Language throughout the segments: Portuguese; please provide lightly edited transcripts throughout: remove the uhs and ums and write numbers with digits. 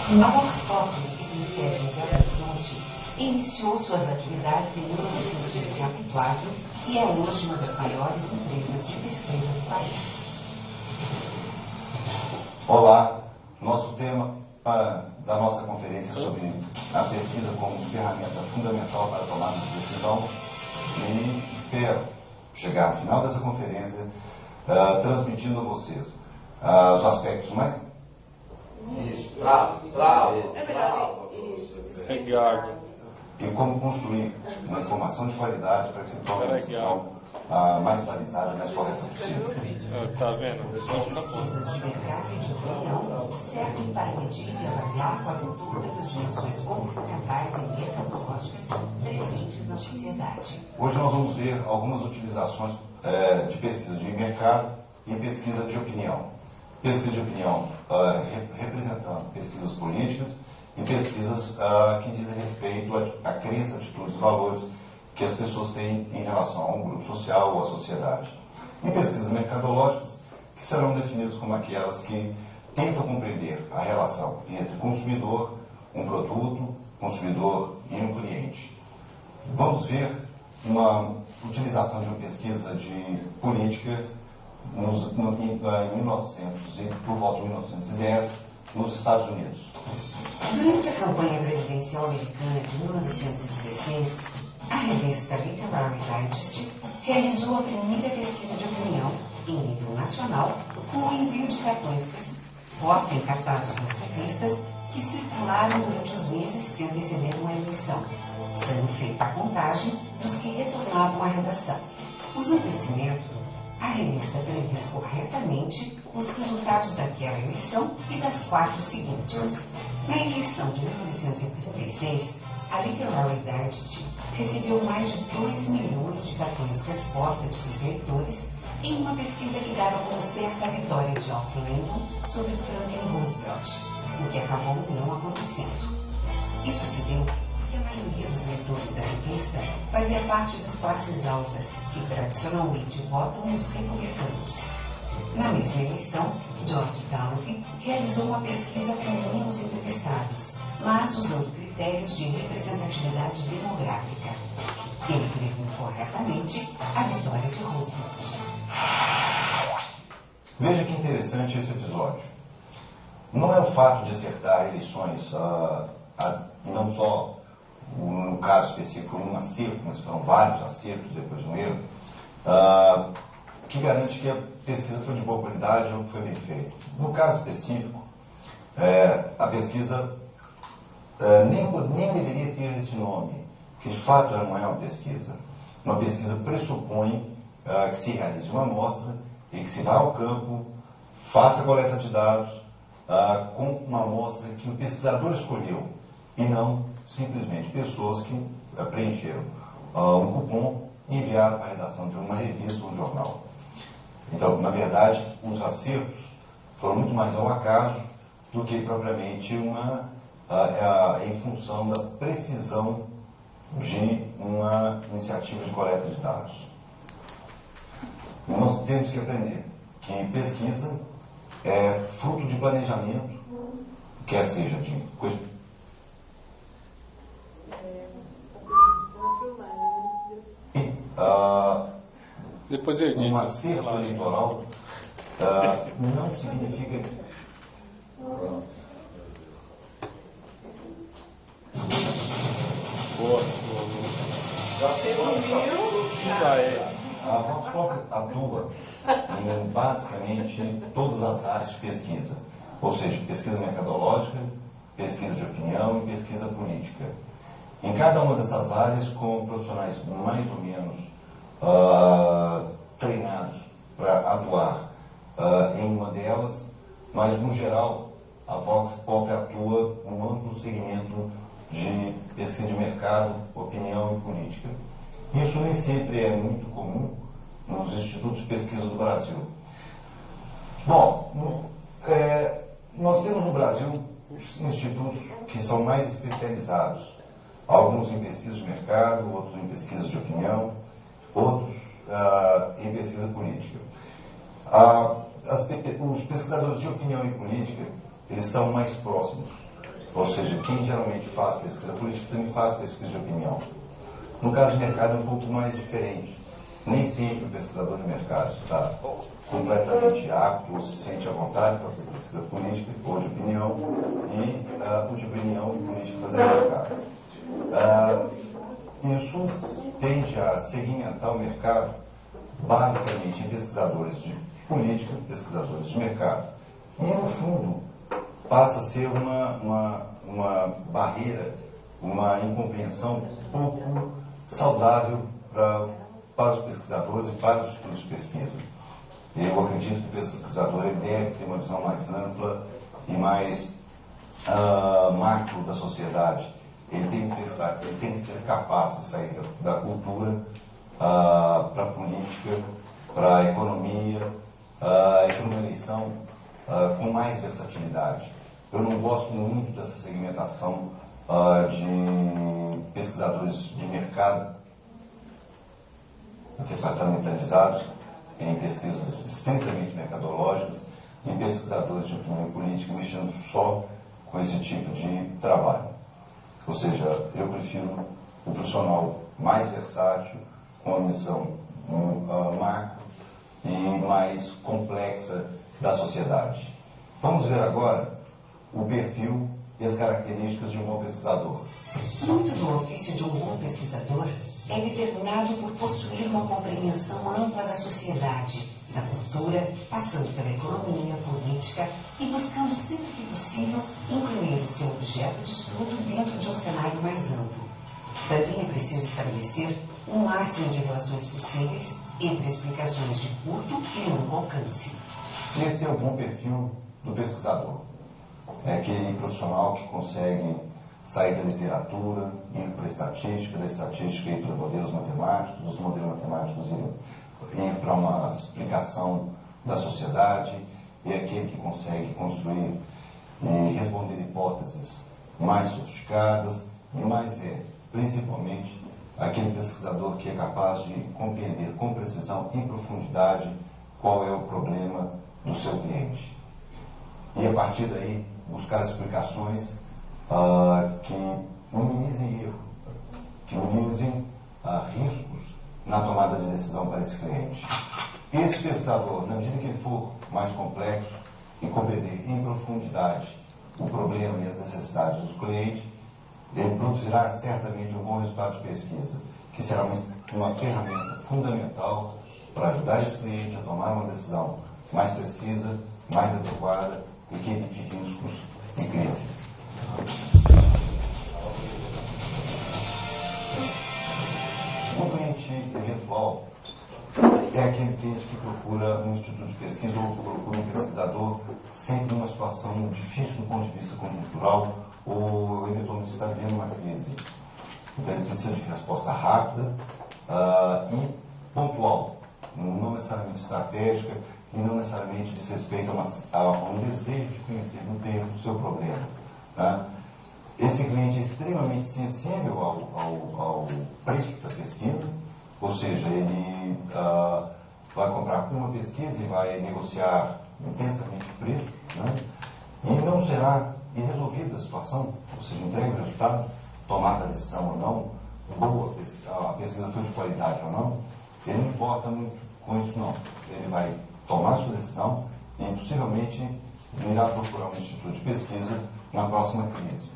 A Vox Populi, que tem sede em Belo Horizonte, iniciou suas atividades em 1984 e é hoje uma das maiores empresas de pesquisa do país. Olá, nosso tema da nossa conferência sobre a pesquisa como ferramenta fundamental para a tomada de decisão, e espero chegar ao final dessa conferência transmitindo a vocês os aspectos mais... Isso, trava. E como construir uma informação de qualidade para que se tome a decisão mais balizada e mais correta possível. Tá vendo? Pesquisas de mercado e de opinião servem para medir e avaliar quase todas as dimensões comportamentais e metodológicas presentes na sociedade. Hoje nós vamos ver algumas utilizações de pesquisa de mercado e pesquisa de opinião. Pesquisa de opinião representando pesquisas políticas e pesquisas que dizem respeito a crenças, atitudes, valores que as pessoas têm em relação a um grupo social ou à sociedade. E pesquisas mercadológicas, que serão definidas como aquelas que tentam compreender a relação entre consumidor, um produto, consumidor e um cliente. Vamos ver uma utilização de uma pesquisa de política em 1900 e por volta de 1910 nos Estados Unidos. Durante a campanha presidencial americana de 1916, a revista Literary Digest realizou a primeira pesquisa de opinião em nível nacional com o envio de cartões posta em cartazes das revistas que circularam durante os meses que antecederam a eleição, sendo feita a contagem dos que retornavam à redação. Usando esse método, a revista previu corretamente os resultados daquela eleição e das 4 seguintes. Na eleição de 1936, a Literary Digest recebeu mais de 2 milhões de cartões resposta de seus leitores em uma pesquisa que dava como certa a vitória de Alf Landon sobre Franklin Roosevelt, o que acabou não acontecendo. Isso se deu porque a maioria dos leitores da revista fazia parte das classes altas, que tradicionalmente votam nos republicanos. Na mesma eleição, George Gallup realizou uma pesquisa com menos entrevistados, mas usando critérios de representatividade demográfica. Ele previu corretamente a vitória de Roosevelt. Veja que interessante esse episódio. Não é o fato de acertar eleições, não só no caso específico um acerto, mas foram vários acertos depois de um erro, que garante que a pesquisa foi de boa qualidade ou que foi bem feita. No caso específico, a pesquisa nem deveria ter esse nome, que de fato não é uma pesquisa. Uma pesquisa pressupõe que se realize uma amostra e que se vá ao campo, faça a coleta de dados com uma amostra que o pesquisador escolheu e não simplesmente pessoas que preencheram um cupom e enviaram para a redação de uma revista ou um jornal. Então, na verdade, os acertos foram muito mais ao acaso do que propriamente em função da precisão de uma iniciativa de coleta de dados. Nós temos que aprender que pesquisa é fruto de planejamento, quer seja de depois eu edito. Um acerto eleitoral não significa... Boa. Já é. A Vox Populi atua em basicamente todas as áreas de pesquisa, ou seja, pesquisa mercadológica, pesquisa de opinião e pesquisa política. Em cada uma dessas áreas, com profissionais mais ou menos treinados para atuar em uma delas, mas no geral a Vox Populi atua num amplo segmento de pesquisa de mercado, opinião e política. Isso nem sempre é muito comum nos institutos de pesquisa do Brasil. Bom, nós temos no Brasil institutos que são mais especializados, alguns em pesquisa de mercado, outros em pesquisa de opinião, outros em pesquisa política. Os pesquisadores de opinião e política, eles são mais próximos Ou seja, quem geralmente faz pesquisa política também faz pesquisa de opinião. No caso de mercado é um pouco mais diferente. Nem sempre o pesquisador de mercado está completamente apto ou se sente à vontade para fazer pesquisa política ou de opinião e o de opinião e política fazer mercado. Isso tende a segmentar o mercado basicamente em pesquisadores de política, pesquisadores de mercado. E, no fundo, passa a ser uma barreira, uma incompreensão pouco saudável para os pesquisadores e para os institutos de pesquisa. Eu acredito que o pesquisador ele deve ter uma visão mais ampla e mais macro da sociedade. Ele tem que ser capaz de sair da cultura para a política, para a economia e para uma eleição com mais versatilidade. Eu não gosto muito dessa segmentação de pesquisadores de mercado departamentalizados em pesquisas estritamente mercadológicas e pesquisadores de opinião política mexendo só com esse tipo de trabalho. Ou seja, eu prefiro o profissional mais versátil, com a missão macro e mais complexa da sociedade. Vamos ver agora o perfil e as características de um bom pesquisador. Muito do ofício de um bom pesquisador é determinado por possuir uma compreensão ampla da sociedade, da cultura, passando pela economia, política e buscando sempre que possível incluir o seu objeto de estudo dentro de um cenário mais amplo. Também é preciso estabelecer um máximo de relações possíveis entre explicações de curto e longo alcance. Esse é o bom perfil do pesquisador. É aquele profissional que consegue sair da literatura, ir para a estatística, da estatística ir para modelos matemáticos, dos modelos matemáticos ir para uma explicação da sociedade, e é aquele que consegue construir e responder hipóteses mais sofisticadas, e mais principalmente, aquele pesquisador que é capaz de compreender com precisão e profundidade qual é o problema do seu cliente. E a partir daí, buscar explicações que minimizem erro, que minimizem riscos na tomada de decisão para esse cliente. Esse pesquisador, na medida que ele for mais complexo e compreender em profundidade o problema e as necessidades do cliente, ele produzirá certamente um bom resultado de pesquisa, que será uma ferramenta fundamental para ajudar esse cliente a tomar uma decisão mais precisa, mais adequada e que evite riscos e crise. Um cliente eventual é aquele cliente que procura um instituto de pesquisa ou procura um pesquisador sempre numa situação difícil do ponto de vista conjuntural ou eventualmente está vivendo uma crise. Então ele precisa de resposta rápida e pontual, não necessariamente estratégica e não necessariamente diz respeito a um desejo de conhecer no tempo o seu problema. Né? Esse cliente é extremamente sensível ao preço da pesquisa, ou seja, ele vai comprar uma pesquisa e vai negociar intensamente o preço, né? E não será irresolvida a situação, ou seja, entrega o resultado, tomada a decisão ou não, a pesquisa foi de qualidade ou não, ele não importa muito com isso não. Ele vai tomar sua decisão e possivelmente irá procurar um instituto de pesquisa na próxima crise.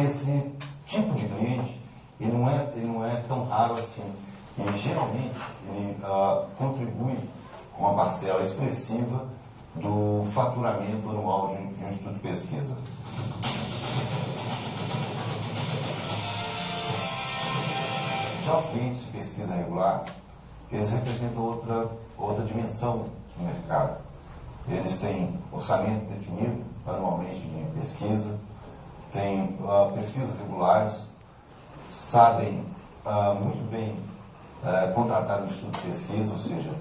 Esse tipo de cliente ele não é tão raro assim e geralmente ele contribui com uma parcela expressiva do faturamento anual de um instituto de pesquisa. Já os clientes de pesquisa regular, eles representam outra dimensão do mercado. Eles têm orçamento definido anualmente de pesquisa, têm pesquisas regulares, sabem muito bem contratar um instituto de pesquisa, ou seja,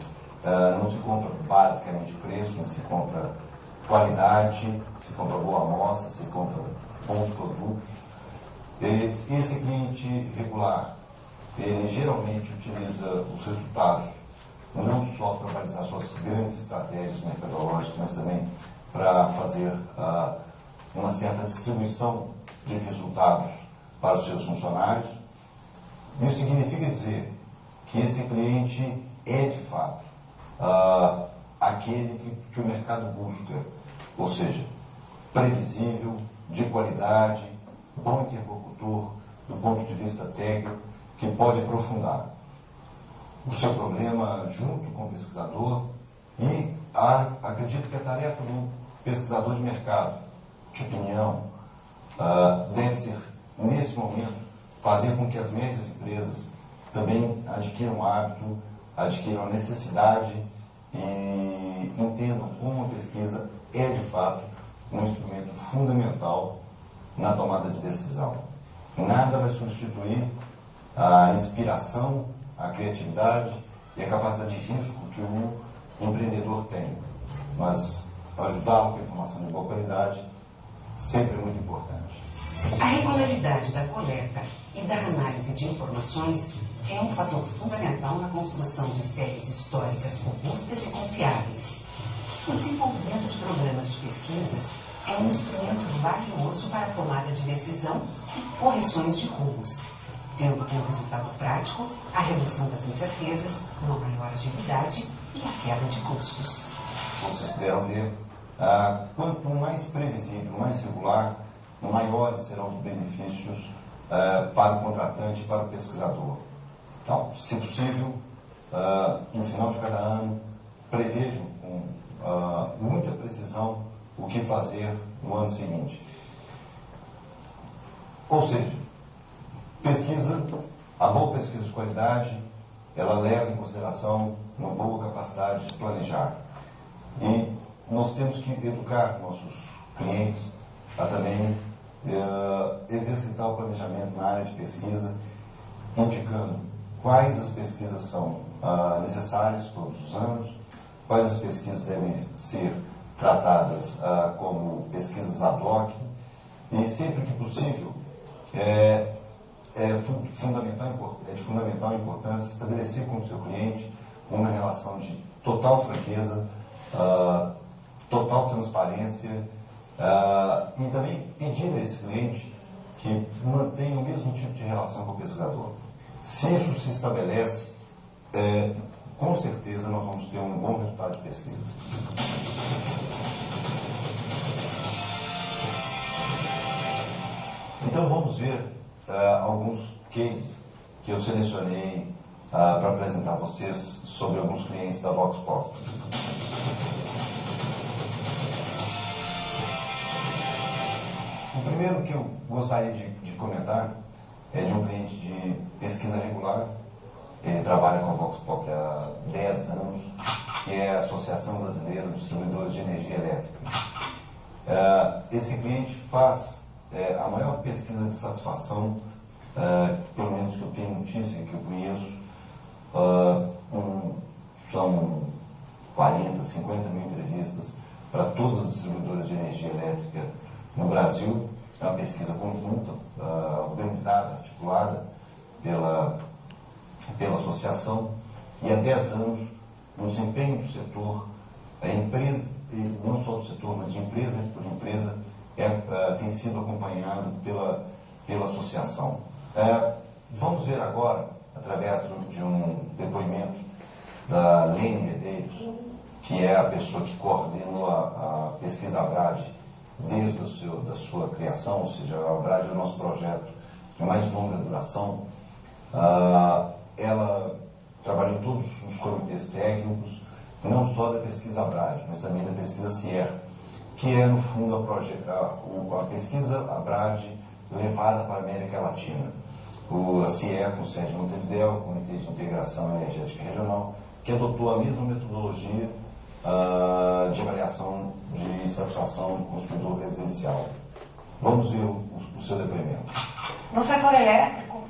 não se compra basicamente preço, mas se compra qualidade, se compra boa amostra, se compra bons produtos. Esse cliente regular, ele geralmente utiliza os resultados não só para realizar suas grandes estratégias metodológicas, mas também para fazer uma certa distribuição de resultados para os seus funcionários. Isso significa dizer que esse cliente é, de fato, aquele que o mercado busca, ou seja, previsível, de qualidade, bom interlocutor, do ponto de vista técnico, que pode aprofundar o seu problema junto com o pesquisador e acredito que a tarefa do pesquisador de mercado, de opinião, deve ser, nesse momento, fazer com que as médias empresas também adquiram o hábito, adquiram a necessidade e entendam como a pesquisa é, de fato, um instrumento fundamental na tomada de decisão. Nada vai substituir a inspiração, a criatividade e a capacidade de risco que o empreendedor tem. Mas ajudá-lo com informação de boa qualidade sempre é muito importante. A regularidade da coleta e da análise de informações é um fator fundamental na construção de séries históricas robustas e confiáveis. O desenvolvimento de programas de pesquisas é um instrumento valioso para a tomada de decisão e correções de rumos, tendo como resultado prático a redução das incertezas, uma maior agilidade e a queda de custos. Vocês puderam ver, quanto mais previsível, mais regular, maiores serão os benefícios para o contratante e para o pesquisador. Então, se possível, no final de cada ano, prevejam com muita precisão o que fazer no ano seguinte. Ou seja, a boa pesquisa de qualidade, ela leva em consideração uma boa capacidade de planejar. E nós temos que educar nossos clientes a também exercitar o planejamento na área de pesquisa, indicando quais as pesquisas são necessárias todos os anos, quais as pesquisas devem ser tratadas como pesquisas ad hoc, e sempre que possível é de fundamental importância estabelecer com o seu cliente uma relação de total franqueza, total transparência, e também pedir a esse cliente que mantenha o mesmo tipo de relação com o pesquisador. Se isso se estabelece, com certeza nós vamos ter um bom resultado de pesquisa. Então vamos ver alguns cases que eu selecionei para apresentar a vocês sobre alguns clientes da Vox Pop. O primeiro que eu gostaria de comentar é de um cliente de pesquisa regular. Ele trabalha com a Vox Pop há 10 anos, que é a Associação Brasileira de Distribuidores de Energia Elétrica. Esse cliente faz a maior pesquisa de satisfação, pelo menos que eu tenho notícia, que eu conheço, são 40, 50 mil entrevistas para todas as distribuidoras de energia elétrica no Brasil. É uma pesquisa conjunta, organizada, articulada pela associação, e há 10 anos o desempenho do setor, não só do setor, mas de empresa por empresa, tem sido acompanhado pela associação. Vamos ver agora, através de um depoimento da Lene Medeiros, que é a pessoa que coordenou a pesquisa Abrad desde da sua criação, ou seja, a Abrad é o nosso projeto de mais longa duração. Ela trabalhou em todos os comitês técnicos, não só da pesquisa Abrad, mas também da pesquisa Sierra, que é, no fundo, a pesquisa Abrad levada para a América Latina. A Sierra, com sede em Montevidéu, Comitê de Integração Energética Regional, que adotou a mesma metodologia de avaliação de satisfação do consumidor residencial. Vamos ver o seu depoimento. No setor elétrico,